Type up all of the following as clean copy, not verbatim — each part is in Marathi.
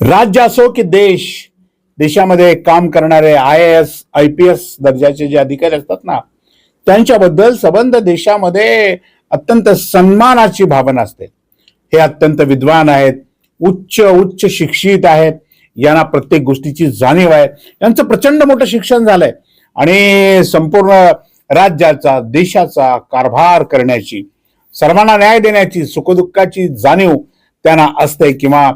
राज्य असो की देशामध्ये काम करणारे IAS IPS दर्जाचे जे अधिकारी असतात ना, त्यांच्याबद्दल संबंध देशामध्ये अत्यंत सन्मानाची भावना असते. हे अत्यंत विद्वान आहेत, उच्च शिक्षित आहेत, यांना प्रत्येक गोष्टीची जाणीव आहे, यांचं प्रचंड मोठं शिक्षण झालंय आणि संपूर्ण राज्याचा देशाचा कारभार करण्याची, सर्वांना न्याय देण्याची, सुखदुःखाची जाणीव त्यांना असते किंवा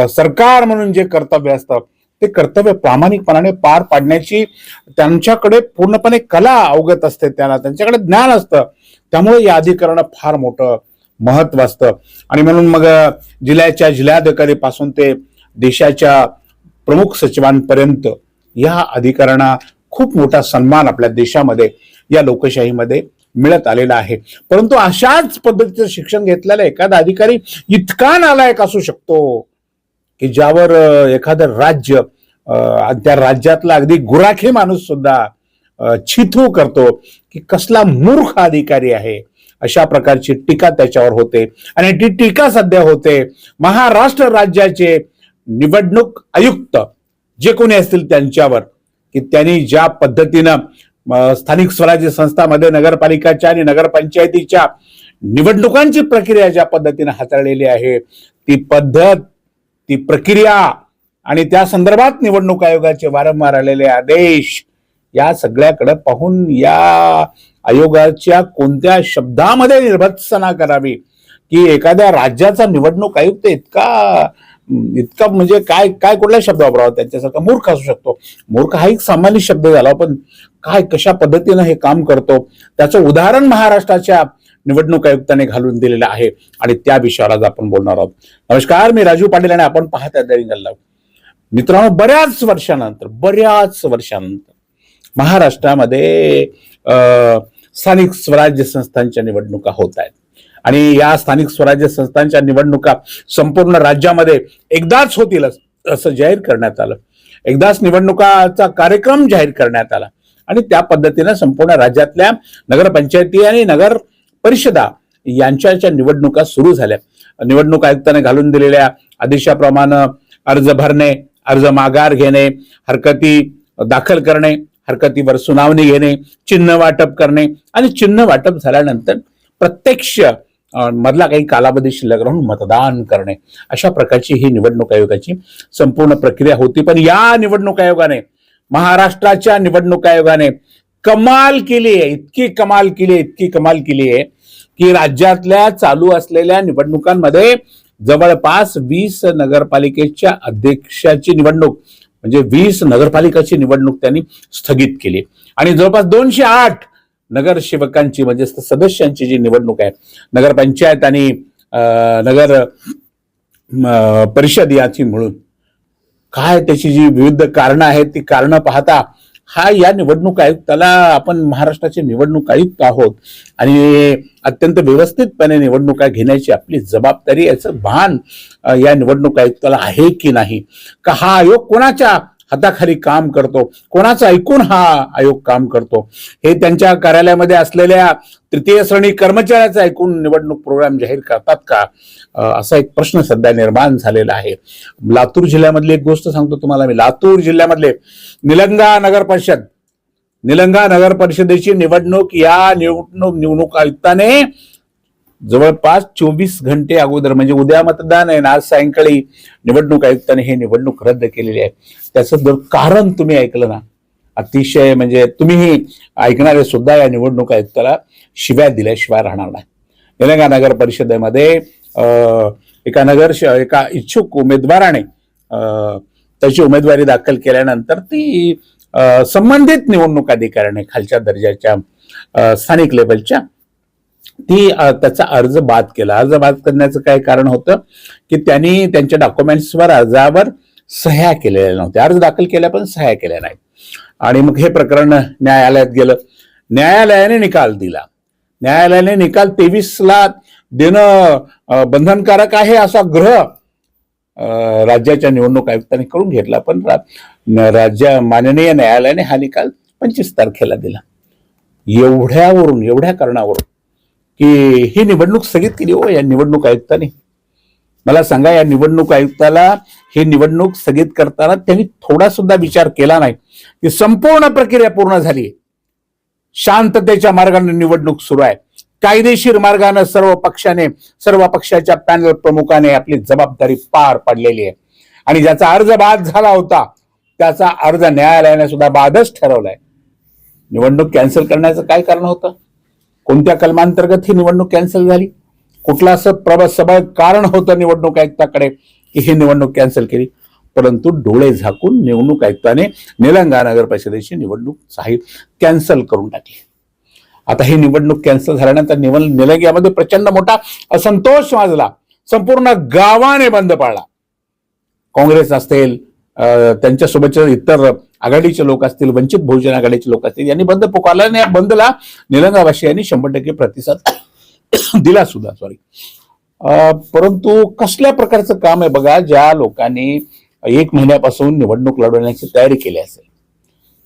सरकार म्हणून जे कर्तव्य असतं ते कर्तव्य प्रामाणिकपणाने पार पाडण्याची त्यांच्याकडे पूर्णपणे कला अवगत असते, त्यांच्याकडे ज्ञान असतं. त्यामुळे या अधिकाऱ्यांना फार मोठं महत्व असतं आणि म्हणून मग जिल्हाधिकारीपासून ते देशाच्या प्रमुख सचिवांपर्यंत या अधिकाऱ्यांना खूप मोठा सन्मान आपल्या देशामध्ये या लोकशाहीमध्ये मिळत आलेला आहे. परंतु अशाच पद्धतीचं शिक्षण घेतलेला एखादा अधिकारी इतका नालायक असू शकतो की ज्यावर एखादं राज्य, त्या राज्यातला अगदी गुराखी माणूस सुद्धा छिथू करतो की कसला मूर्ख अधिकारी आहे. अशा प्रकारची टीका त्याच्यावर होते आणि ती टीका सध्या होते महाराष्ट्र राज्याचे निवडणूक आयुक्त जे कोणी असतील त्यांच्यावर, की त्यांनी ज्या पद्धतीनं स्थानिक स्वराज्य संस्थांमध्ये नगरपालिकाच्या आणि नगरपंचायतीच्या निवडणुकांची प्रक्रिया ज्या पद्धतीने हाताळलेली आहे, ती पद्धत, ती प्रक्रिया आणि त्या संदर्भात निवडणूक आयोगाचे वारंवार आलेले आदेश, या सगळ्याकडे पाहून या आयोगाच्या कोणत्या शब्दामध्ये निर्भत्सना करावी की एखाद्या राज्याचा निवडणूक आयुक्त इतका म्हणजे काय कुठला शब्द वापरावा, त्यांच्यासारखा मूर्ख असू शकतो. मूर्ख हा एक सामान्य शब्द झाला, पण कशा पद्धतीनं हे काम करतो त्याचं उदाहरण महाराष्ट्राच्या निवडणूक आयुक्ताने घालून दिलेलं आहे आणि त्या विषयावर आज आपण बोलणार आहोत. नमस्कार, मी राजू पाटील आणि आपण पाहत आहे दैनिक लाईव्ह. मित्रांनो, बऱ्याच वर्षानंतर महाराष्ट्रामध्ये स्थानिक स्वराज्य संस्थांच्या निवडणुका होत आहेत आणि या स्थानिक स्वराज्य संस्थांच्या निवडणुका संपूर्ण राज्यामध्ये एकदाच होतील असं जाहीर करण्यात आलं. एकदाच निवडणुकाचा कार्यक्रम जाहीर करण्यात आला आणि त्या पद्धतीने संपूर्ण राज्यातल्या नगरपंचायती आणि नगर परिषदा यांच्या निवडणुका सुरू झाल्या. निवडणूक आयुक्ताने घालून दिलेल्या आदेशाप्रमाणे अर्ज भरणे, अर्ज माघार घेणे, हरकती दाखल करणे, हरकतीवर सुनावणी घेणे, चिन्ह वाटप करणे आणि चिन्ह वाटप झाल्यानंतर प्रत्यक्ष मधला काही कालावधी शिल्लक राहून मतदान करणे, अशा प्रकारची ही निवडणूक आयोगाची संपूर्ण प्रक्रिया होती. पण या निवडणूक आयोगाने, महाराष्ट्राच्या निवडणूक आयोगाने कमाल केली आहे, इतकी कमाल केली आहे की राज्यातल्या चालू असलेल्या निवडणुकांमध्ये जवळपास 20 नगरपालिकेच्या अध्यक्षाची निवडणूक, म्हणजे 20 नगरपालिकाची निवडणूक त्यांनी स्थगित केली आणि जवळपास 208 नगरसेवकांची म्हणजे सदस्यांची जी निवडणूक आहे, नगरपंचायत आणि नगर परिषद याची मिळून, काय त्याची जी विविध कारणं आहेत ती कारणं पाहता हा या निवडणूक आयुक्ताला, आपण महाराष्ट्राचे निवडणूक आयुक्त आहोत आणि अत्यंत व्यवस्थितपणे निवडणुका घेण्याची आपली जबाबदारी, याचं भान या निवडणूक आयुक्ताला आहे की नाही, का हा आयोग कोणाच्या हाताखाली काम करतो, कोणाचं ऐकून हा आयोग काम करतो, हे त्यांच्या कार्यालयामध्ये असलेल्या तृतीय श्रेणी कर्मचाऱ्याचं ऐकून निवडणूक प्रोग्राम जाहीर करतात का, असा एक प्रश्न सध्या निर्माण झालेला आहे. लातूर जिल्ह्यामधली एक गोष्ट सांगतो तुम्हाला मी. लातूर जिल्ह्यामधले निलंगा नगर परिषदेची निवडणूक या निवडणूक आयुक्ताने जवळपास 24 घंटे अगोदर, म्हणजे उद्या मतदान आहे ना, आज सायंकाळी निवडणूक आयुक्ताने हे निवडणूक रद्द केलेली आहे. त्याचं जर कारण तुम्ही ऐकलं ना, अतिशय म्हणजे तुम्हीही ऐकणारे सुद्धा या निवडणूक आयुक्ताला शिव्या दिल्याशिवाय राहणार नाही. निलंगा नगर परिषदेमध्ये एका इच्छुक उमेदवाराने त्याची उमेदवारी दाखल केल्यानंतर ती संबंधित निवडणूक अधिकाऱ्याने, खालच्या दर्जाच्या स्थानिक लेवलच्या, त्याचा अर्ज बाद केला. अर्ज बाद करण्याचं काय कारण होतं की त्यांनी त्यांच्या डॉक्युमेंट्सवर, अर्जावर सह्या केलेल्या नव्हत्या. अर्ज दाखल केल्या पण सह्या केल्या नाहीत आणि मग हे प्रकरण न्यायालयात गेलं. न्यायालयाने निकाल दिला. न्यायालयाने निकाल 23ला देणं बंधनकारक आहे असा ग्रह राज्याच्या निवडणूक आयुक्तांनी करून घेतला, पण माननीय न्यायालयाने हा निकाल 25 तारखेला दिला. एवढ्या कारणावरून की ही निवडणूक स्थगित केली हो या निवडणूक आयुक्तांनी. मला सांगा, या निवडणूक आयुक्ताला ही निवडणूक स्थगित करताना त्यांनी थोडा सुद्धा विचार केला नाही की संपूर्ण प्रक्रिया पूर्ण झाली, शांततेच्या मार्गाने निवडणूक सुरू आहे, कायदेशीर मार्गाने सर्व पक्षाच्या पॅनल प्रमुखाने आपली जबाबदारी पार पाडलेली आहे आणि ज्याचा अर्ज बाद झाला होता त्याचा अर्ज न्यायालयाने सुद्धा बादच ठरवलाय. निवडणूक कॅन्सल करण्याचं काय कारण होतं? कोणत्या कलमांतर्गत ही निवडणूक कॅन्सल झाली? कुठलं असं सबळ कारण होतं निवडणूक आयुक्ताकडे की ही निवडणूक कॅन्सल केली? परंतु डोळे झाकून निवडणूक आयुक्ताने निलंगा नगर परिषदेची निवडणूक कॅन्सल करून टाकली. आता ही निवडणूक कॅन्सल झाल्यानंतर निलंग्यामध्ये प्रचंड मोठा असंतोष माजला. संपूर्ण गावाने बंद पाळला. काँग्रेस असेल, त्यांच्यासोबतचे इतर आघाडीचे लोक असतील, वंचित बहुजन आघाडीचे लोक असतील, यांनी बंद पुकारला आणि या बंदला निलंगावासियांनी 100% प्रतिसाद दिला सुद्धा. परंतु कसल्या प्रकारचं काम आहे बघा, ज्या लोकांनी 1 महिन्यापासून निवडणूक लढवण्याची तयारी केली असेल,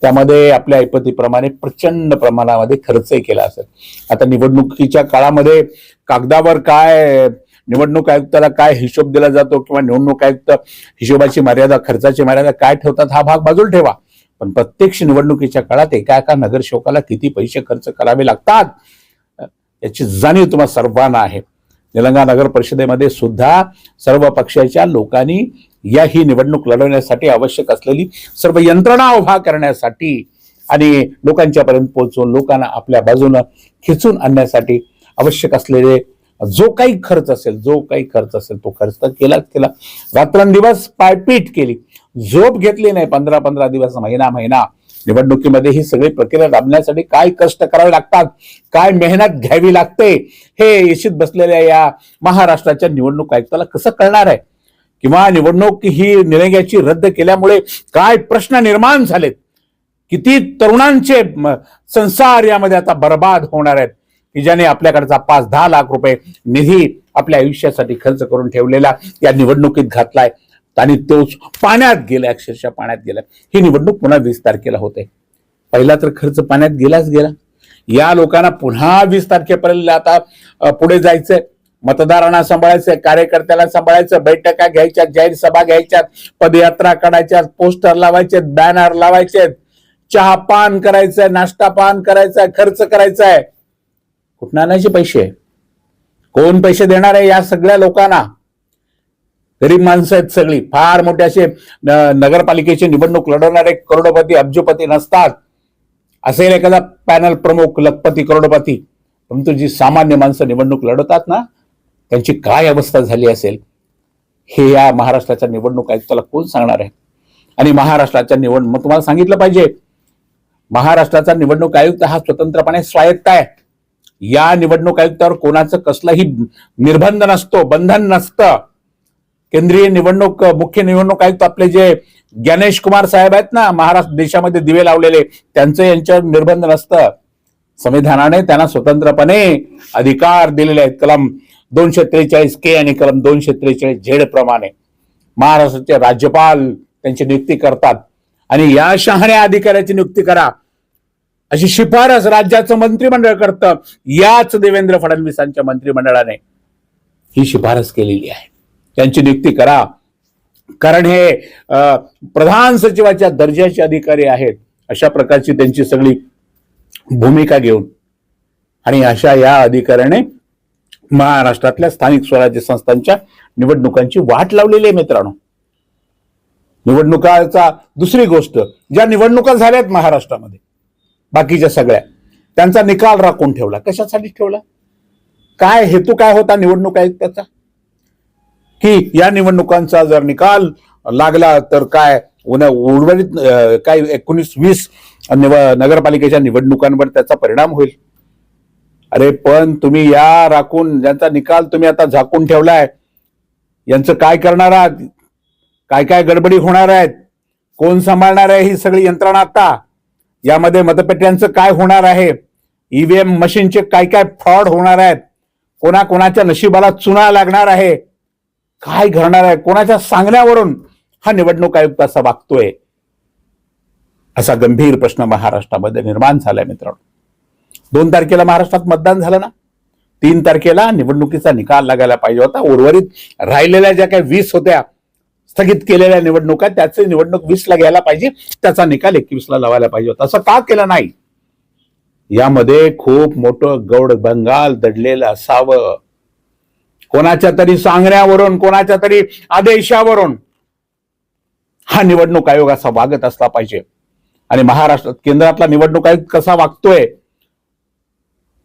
त्यामध्ये आपल्या ऐपतीप्रमाणे प्रचंड प्रमाणामध्ये खर्चही केला असेल. आता निवडणुकीच्या काळामध्ये कागदावर काय निवडणूक आयुक्ताला काय हिशोब दिला जातो किंवा निवडणूक आयुक्त हिशोबाची मर्यादा, खर्चाची मर्यादा काय ठेवतात हा भाग बाजूला ठेवा, पण प्रत्यक्ष निवडणुकीच्या काळात एका नगरसेवकाला किती पैसे खर्च करावे लागतात याची जाणीव तुम्हाला सर्वांना आहे. निलंगा नगर परिषदेमध्ये सुद्धा सर्व पक्षाच्या लोकांनी ही निवडणूक लढवण्यासाठी आवश्यक असलेली सर्व यंत्रणा उभा करण्यासाठी आणि लोकांच्यापर्यंत पोहोचवून लोकांना आपल्या बाजूने खिचून आणण्यासाठी आवश्यक असलेले जो काही खर्च असेल तो खर्च तर केला. रात्रंदिवस पायपीट केली, झोप घेतली नाही. 15 दिवस, महिना निवडणुकीमध्ये ही सगळी प्रक्रिया राबण्यासाठी काय कष्ट करावे लागतात, काय मेहनत घ्यावी लागते, हे येशीत बसलेल्या या महाराष्ट्राच्या निवडणूक आयुक्ताला कसं कळणार आहे? किंवा निवडणूक ही निलंग्याची रद्द केल्यामुळे काय प्रश्न निर्माण झालेत, किती तरुणांचे संसार यामध्ये आता बर्बाद होणार आहेत की ज्याने आपल्याकडचा 5-10 लाख रुपये निधी आपल्या आयुष्यासाठी खर्च करून ठेवलेला या निवडणुकीत घातलाय आणि तो पाण्यात गेला, अक्षरशः पाण्यात गेला. ही निवडणूक पुन्हा 20 तारखेला होते. पहिला तर खर्च पाण्यात गेलाच गेला. या लोकांना पुन्हा 20 तारखेपर्यंत आता पुढे जायचंय, मतदारांना सांभाळायचंय, कार्यकर्त्याला सांभाळायचं, बैठका घ्यायच्या, जाहीर सभा घ्यायच्या, पदयात्रा काढायच्या, पोस्टर लावायचे, बॅनर लावायचे, चहा पान करायचंय, नाश्ता पान करायचंय, खर्च करायचाय. कुठून आणायचे पैसे? कोण पैसे देणार आहे या सगळ्या लोकांना? गरीब माणसं आहेत सगळी. फार मोठे असे नगरपालिकेची निवडणूक लढवणारे करोडपती, अब्जपती नसतात. असेल एखादा पॅनल प्रमुख, लखपती, करोडपती, परंतु जी सामान्य माणसं निवडणूक लढवतात ना, त्यांची काय अवस्था झाली असेल हे या महाराष्ट्राच्या निवडणूक आयुक्ताला कोण सांगणार आहे? आणि महाराष्ट्राच्या मग तुम्हाला सांगितलं पाहिजे, महाराष्ट्राचा निवडणूक आयुक्त हा स्वतंत्रपणे स्वायत्त आहे. या निवडणूक आयुक्तावर कोणाचं कसलंही निर्बंध नसतो, बंधन नसतं. केंद्रीय मुख्य निवडणूक आयुक्त आपले जे ज्ञानेश कुमार साहेब आहेत ना, महाराष्ट्र देशामध्ये दिवे लावलेले, त्यांचं यांच्यावर निर्बंध नसतं. संविधानाने त्यांना स्वतंत्रपणे अधिकार दिलेले आहेत. कलम 243K आणि कलम 243Z प्रमाणे महाराष्ट्राचे राज्यपाल त्यांची नियुक्ती करतात आणि या शहाण्या अधिकाऱ्याची नियुक्ती करा अशी शिफारस राज्याचं मंत्रिमंडळ करतं. याच देवेंद्र फडणवीसांच्या मंत्रिमंडळाने ही शिफारस केलेली आहे. त्यांची नियुक्ती करा, कारण हे प्रधान सचिवाच्या दर्जाचे अधिकारी आहेत. अशा प्रकारची त्यांची सगळी भूमिका घेऊन आणि अशा या अधिकाऱ्याने महाराष्ट्रातल्या स्थानिक स्वराज्य संस्थांच्या निवडणुकांची वाट लावलेली आहे. मित्रांनो, निवडणुकाचा दुसरी गोष्ट, ज्या निवडणुका झाल्यात महाराष्ट्रामध्ये बाकीच्या सगळ्या, त्यांचा निकाल राखून ठेवला. कशासाठी ठेवला? काय हेतू काय होता निवडणूक आयुक्ताचा? की या निवडणुकांचा जर निकाल लागला तर काय उर्वरित काय 19-20 नगरपालिकेच्या निवडणुकांवर त्याचा परिणाम होईल. अरे पण तुम्ही या राखून ज्यांचा निकाल तुम्ही आता झाकून ठेवलाय, यांचं काय करणार आहात? काय गडबडी होणार आहेत? कोण सांभाळणार आहे ही सगळी यंत्रणा? आता यामध्ये मतपेट्यांचं काय होणार आहे? ईव्हीएम मशीनचे काय फ्रॉड होणार आहेत? कोणाच्या नशिबाला चुना लागणार आहे? काय घडणार आहे? कोणाच्या सांगण्यावरून हा निवडणूक आयुक्त असा वागतोय? असा गंभीर प्रश्न महाराष्ट्रामध्ये निर्माण झालाय. मित्रांनो, 2 तारखेला महाराष्ट्रात मतदान झालं ना, 3 तारखेला निवडणुकीचा निकाल लागायला पाहिजे होता. उर्वरित राहिलेल्या ज्या काही 20 होत्या स्थगित केलेल्या निवडणुका, त्याचे निवडणूक 20ला घ्यायला पाहिजे, त्याचा निकाल 21ला लावायला पाहिजे होता. असं का केलं नाही? यामध्ये खूप मोठं गौड बंगाल दडलेलं असावं. कोणाच्या तरी सांगण्यावरून, कोणाच्या तरी आदेशावरून हा निवडणूक आयोग असा वागत असला पाहिजे. आणि महाराष्ट्रात केंद्रातला निवडणूक आयोग कसा वागतोय,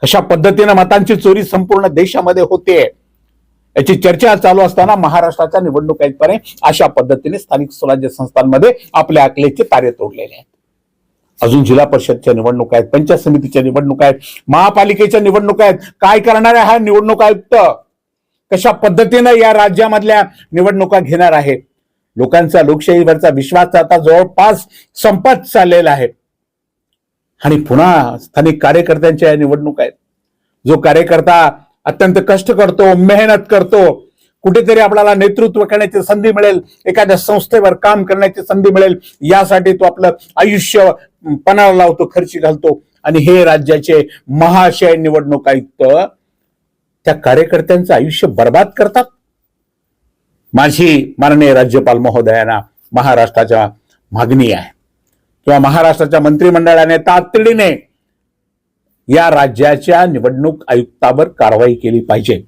कशा पद्धतीने मतांची चोरी संपूर्ण देशामध्ये होते, याची चर्चा चालू असताना महाराष्ट्राच्या निवडणूक आयुक्ताने अशा पद्धतीने स्थानिक स्वराज्य संस्थांमध्ये आपल्या अकलेचे तारे तोडलेले आहेत. अजून जिल्हा परिषदच्या निवडणूक आहेत, पंचायत समितीच्या निवडणूक आहेत, महापालिकेच्या निवडणूक आहेत. काय करणार आहे हा निवडणूक आयुक्त? कशा पद्धतीने या राज्यामधल्या निवडणुका घेणार आहे? लोकांचा लोकशाहीवरचा विश्वास आता जवळपास संपत चाललेला आहे. आणि पुन्हा स्थानिक कार्यकर्त्यांच्या या निवडणूक आहेत. जो कार्यकर्ता अत्यंत कष्ट करतो, मेहनत करतो, कुठेतरी आपल्याला नेतृत्व करण्याची संधी मिळेल, एखाद्या संस्थेवर काम करण्याची संधी मिळेल, यासाठी तो आपलं आयुष्य पणाला लावतो, खर्ची घालतो. आणि हे राज्याचे महाशय निवडणूक आयुक्त त्या कार्यकर्त्यांचं आयुष्य बर्बाद करतात. माझी माननीय राज्यपाल महोदयांना महाराष्ट्राच्या मागणी आहे, किंवा महाराष्ट्राच्या मंत्रिमंडळाने तातडीने या राज्याच्या निवडणूक आयुक्तावर कारवाई केली पाहिजे.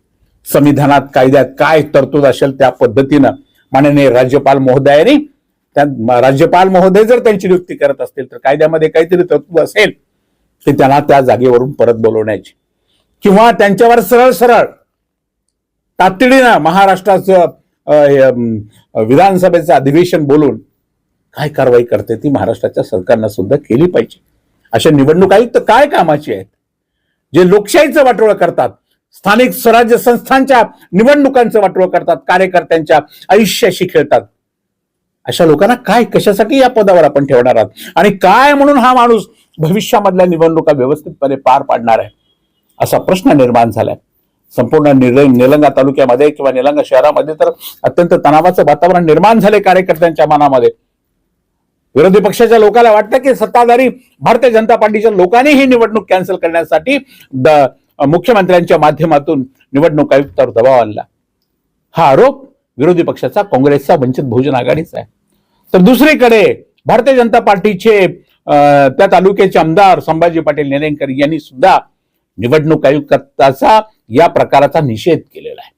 संविधानात, कायद्यात काय तरतूद असेल त्या पद्धतीनं माननीय राज्यपाल महोदयांनी, राज्यपाल महोदय जर त्यांची नियुक्ती करत असतील तर कायद्यामध्ये काहीतरी तरतूद असेल ते त्यांना त्या जागेवरून परत बोलवण्याची, किंवा त्यांच्यावर सरळ सरळ तातडीनं महाराष्ट्राचं विधानसभेचं अधिवेशन बोलून काय कारवाई करते ती महाराष्ट्राच्या सरकारनं सुद्धा केली पाहिजे. अशा निवडणूक आयुक्त काय कामाची आहेत, जे लोकशाहीचं वाटोळं करतात, स्थानिक स्वराज्य संस्थांच्या निवडणुकांचं वाटोळं करतात, कार्यकर्त्यांच्या आयुष्याशी खेळतात. अशा लोकांना काय, कशासाठी या पदावर आपण ठेवणार आहात? आणि काय म्हणून हा माणूस भविष्यामधल्या निवडणुका व्यवस्थितपणे पार पाडणार आहे, असा प्रश्न निर्माण झालाय. संपूर्ण निलंगा तालुक्यामध्ये किंवा निलंगा शहरामध्ये तर अत्यंत तणावाचं वातावरण निर्माण झाले कार्यकर्त्यांच्या मनामध्ये. विरोधी पक्षाच्या लोकांना वाटतं की सत्ताधारी भारतीय जनता पार्टीच्या लोकांनी ही निवडणूक कॅन्सल करण्यासाठी मुख्यमंत्र्यांच्या माध्यमातून निवडणूक आयुक्तावर दबाव आणला. हा आरोप विरोधी पक्षाचा, काँग्रेसचा, वंचित बहुजन आघाडीचा आहे. तर दुसरीकडे भारतीय जनता पार्टीचे त्या तालुक्याचे आमदार संभाजी पाटील निलंगेकर यांनी सुद्धा निवडणूक आयुक्ताचा या प्रकाराचा निषेध केलेला आहे.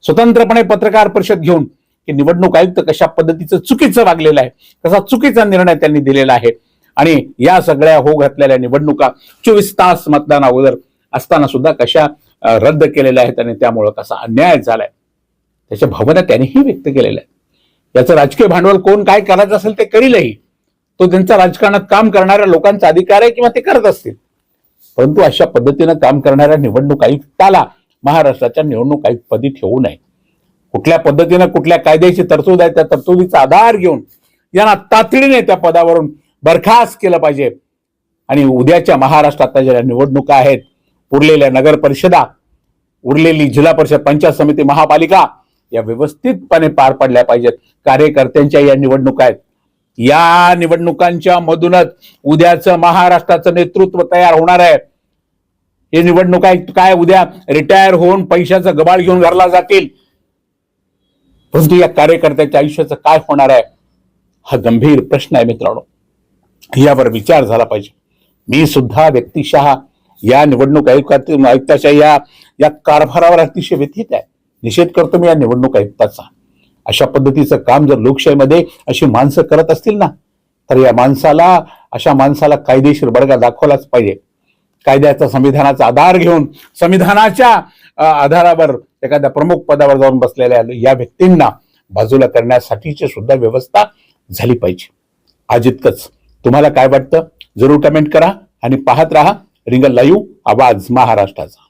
स्वतंत्रपणे पत्रकार परिषद घेऊन की निवडणूक आयुक्त कशा पद्धतीचं चुकीचं वागलेलं आहे, कसा चुकीचा निर्णय त्यांनी दिलेला आहे, आणि या सगळ्या हो घातलेल्या निवडणुका 24 तास मतदान अगोदर असताना सुद्धा कशा रद्द केलेल्या आहेत आणि त्यामुळे कसा अन्याय झालाय, त्याच्या भावना त्यांनीही व्यक्त केलेल्या आहेत. याचं राजकीय भांडवल कोण काय करायचं असेल ते करीलही, तो त्यांचा राजकारणात काम करणाऱ्या लोकांचा अधिकार आहे किंवा ते करत असतील. परंतु अशा पद्धतीनं काम करणाऱ्या निवडणूक आयुक्ताला महाराष्ट्राच्या निवडणूक आयुक्तपदी ठेवू नये. कुठल्या पद्धतीनं, कुठल्या कायद्याची तरतूद आहे त्या तरतुदीचा आधार घेऊन यांना तातडीने त्या पदावरून बरखास्त केलं पाहिजे. आणि उद्याच्या महाराष्ट्रात ज्या निवडणुका आहेत, उरलेल्या नगर परिषदा, उरलेली जिल्हा परिषद, पंचायत समिती, महापालिका, या व्यवस्थितपणे पार पडल्या पाहिजेत. कार्यकर्त्यांच्या या निवडणुका आहेत, या निवडणुकांच्या मधूनच उद्याचं महाराष्ट्राचं नेतृत्व तयार होणार आहे. हे निवडणुका काय उद्या रिटायर होऊन पैशाचं गबाळ घेऊन घरला जातील, परंतु या कार्यकर्त्याच्या आयुष्याचं काय होणार आहे हा गंभीर प्रश्न आहे मित्रांनो. यावर विचार झाला पाहिजे. मी सुद्धा व्यक्तिशः या निवडणूक आयुक्ताच्या या कारभारावर अतिशय व्यथित आहे. निषेध करतो मी या निवडणूक आयुक्ताचा. अशा पद्धतीचं काम जर लोकशाहीमध्ये अशी माणसं करत असतील ना, तर या माणसाला, अशा माणसाला कायदेशीर बडगा दाखवलाच पाहिजे. कायद्याचा, संविधानाचा आधार घेऊन संविधानाच्या आधारावर एखाद्या प्रमुख पदावर जाऊन बसलेल्या या व्यक्तींना बाजूला करण्यासाठीची सुद्धा व्यवस्था झाली पाहिजे. आज इतकंच. तुम्हाला काय वाटतं जरूर कमेंट करा आणि पाहत राहा रिंगल लाईव्ह, आवाज महाराष्ट्राचा.